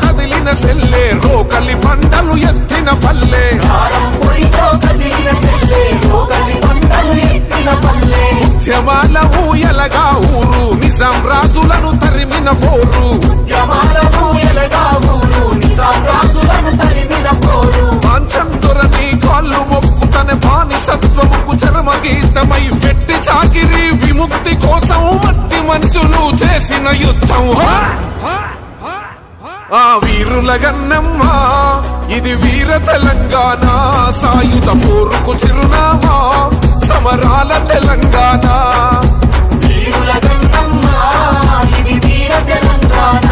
కదిలిన సెల్లే రోకలి పంటలు ఎత్తిన పల్లె ఉద్యమాల ఊయలగా ఊరు నిజాం రాజులను తరిమిన పోరు పాంచంతురని కాళ్ళు మొక్కుతన బానిసత్వముకు చరమ గీతమై వెట్టి చాకిరి విముక్తి కోసం మట్టి మనుషులు చేసిన యుద్ధం ఆ వీరుల గన్నమ్మ ఇది వీర తెలంగాణ సాయుధ పోరుకు చిరునామా సమరాల తెలంగాణ వీరుల గన్నమ్మ ఇది వీర తెలంగాణ